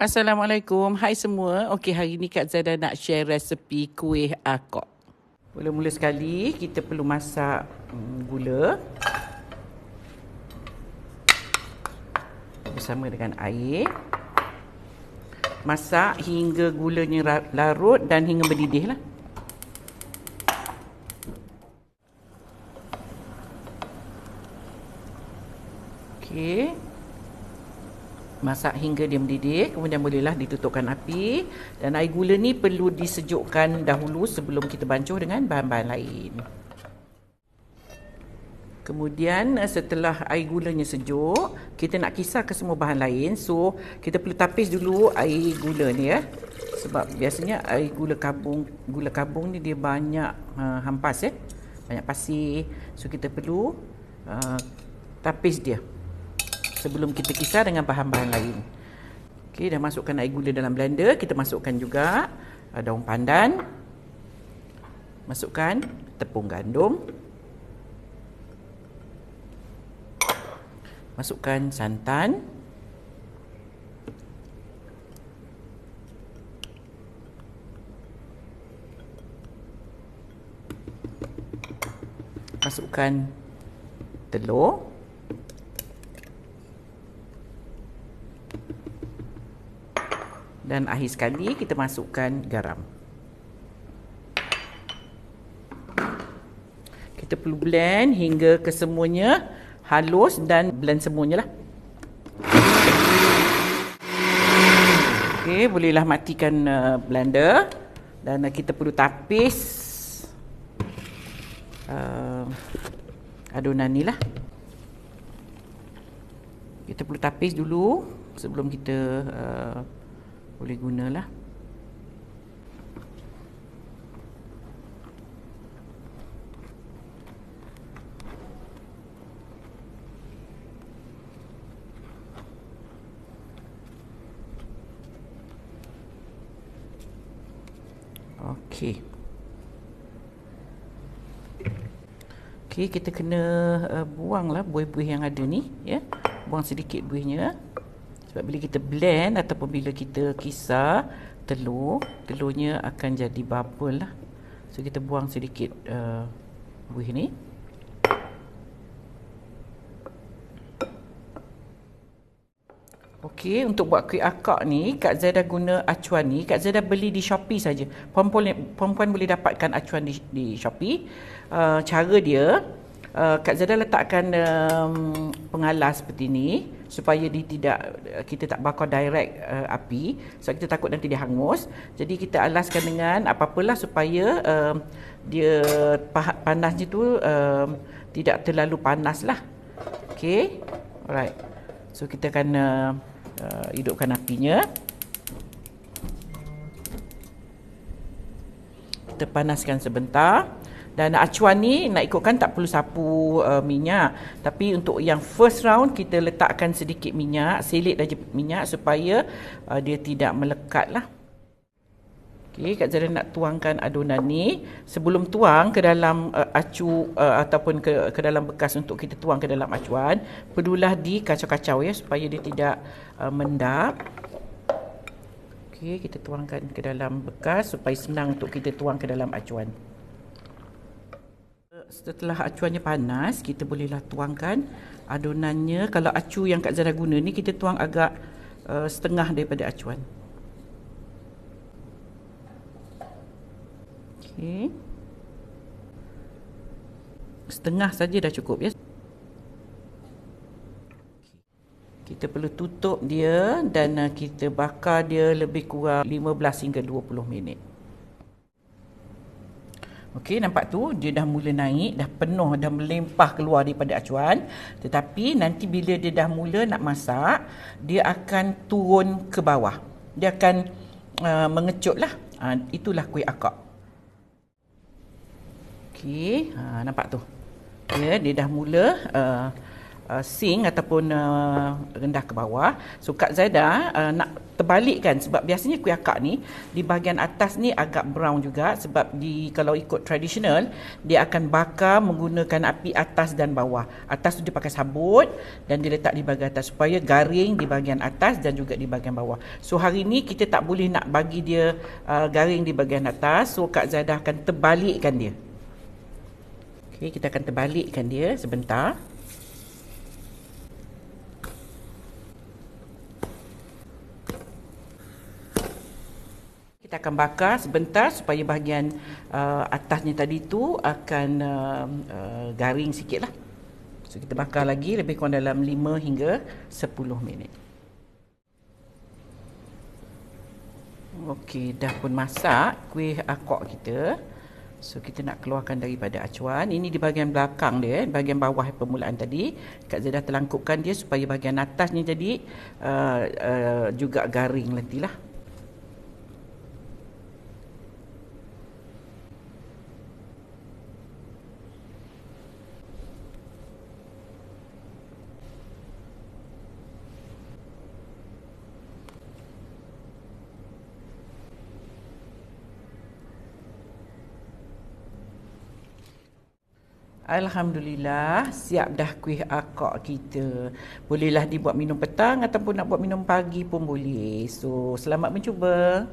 Assalamualaikum, hai semua. Okey, hari ni Kak Zada nak share resepi kuih akok. Mula-mula sekali kita perlu masak gula bersama dengan air. Masak hingga gulanya larut dan hingga mendidih lah. Okey. Masak hingga dia mendidih, kemudian bolehlah ditutupkan api. Dan air gula ni perlu disejukkan dahulu sebelum kita bancuh dengan bahan-bahan lain. Kemudian setelah air gulanya sejuk, kita nak kisarkan semua bahan lain. So, kita perlu tapis dulu air gula ni ya. Sebab biasanya air gula kabung ni dia banyak hampas ya. Banyak pasir. So, kita perlu tapis dia sebelum kita kisar dengan bahan-bahan lain. Okey, dah masukkan air gula dalam blender. Kita masukkan juga daun pandan. Masukkan tepung gandum. Masukkan santan. Masukkan telur. Dan akhir sekali kita masukkan garam. Kita perlu blend hingga kesemuanya halus dan blend semuanya lah. Okey, bolehlah matikan blender. Dan kita perlu tapis adunan ni lah. Kita perlu tapis dulu sebelum kita boleh gunalah. Okey. Okey, kita kena buanglah buih-buih yang ada ni ya. Buang sedikit buihnya. Sebab bila kita blend ataupun bila kita kisar telurnya akan jadi bubble lah. So kita buang sedikit buih ni. Okey, untuk buat kuih akak ni Kak Zada guna acuan ni. Kak Zada beli di Shopee saja. Perempuan boleh dapatkan acuan di Shopee. Cara dia, Kak Zada letakkan pengalas seperti ni supaya kita tak bakar direct api, sebab kita takut nanti dia hangus. Jadi kita alaskan dengan apa-apalah supaya dia panasnya tu tidak terlalu panas lah. Okey, alright. So kita akan hidupkan apinya. Kita panaskan sebentar. Dan acuan ni nak ikutkan tak perlu sapu minyak. Tapi untuk yang first round kita letakkan sedikit minyak, selit aja minyak supaya dia tidak melekat lah. Okey, Kak Zada nak tuangkan adunan ni. Sebelum tuang ke dalam ataupun ke dalam bekas untuk kita tuang ke dalam acuan, perlulah dikacau-kacau ya supaya dia tidak mendap. Okey, kita tuangkan ke dalam bekas supaya senang untuk kita tuang ke dalam acuan. Setelah acuannya panas, kita bolehlah tuangkan adunannya. Kalau acu yang Kak Zada guna ni, kita tuang agak setengah daripada acuan. Okey. Setengah saja dah cukup ya. Kita perlu tutup dia dan kita bakar dia lebih kurang 15 hingga 20 minit. Okey, nampak tu dia dah mula naik, dah penuh, dah melimpah keluar daripada acuan. Tetapi nanti bila dia dah mula nak masak, dia akan turun ke bawah. Dia akan mengecut lah. Itulah kuih akak. Okey, nampak tu. Dia dah mula sink ataupun rendah ke bawah. So Kak Zaidah nak terbalikkan, sebab biasanya kuih akak ni di bahagian atas ni agak brown juga, sebab kalau ikut tradisional dia akan bakar menggunakan api atas dan bawah. Atas tu dia pakai sabut dan dia letak di bahagian atas supaya garing di bahagian atas dan juga di bahagian bawah. So hari ni kita tak boleh nak bagi dia garing di bahagian atas, so Kak Zaidah akan terbalikkan dia. Okey, kita akan terbalikkan dia sebentar. Kita akan bakar sebentar supaya bahagian atasnya tadi tu akan garing sikit lah. So kita bakar lagi lebih kurang dalam 5 hingga 10 minit. Okey, dah pun masak kuih akak kita. So kita nak keluarkan daripada acuan. Ini di bahagian belakang dia, bahagian bawah permulaan tadi. Kak Zaidah terlangkupkan dia supaya bahagian atasnya jadi juga garing nantilah. Alhamdulillah, siap dah kuih akak kita. Bolehlah dibuat minum petang ataupun nak buat minum pagi pun boleh. So, selamat mencuba.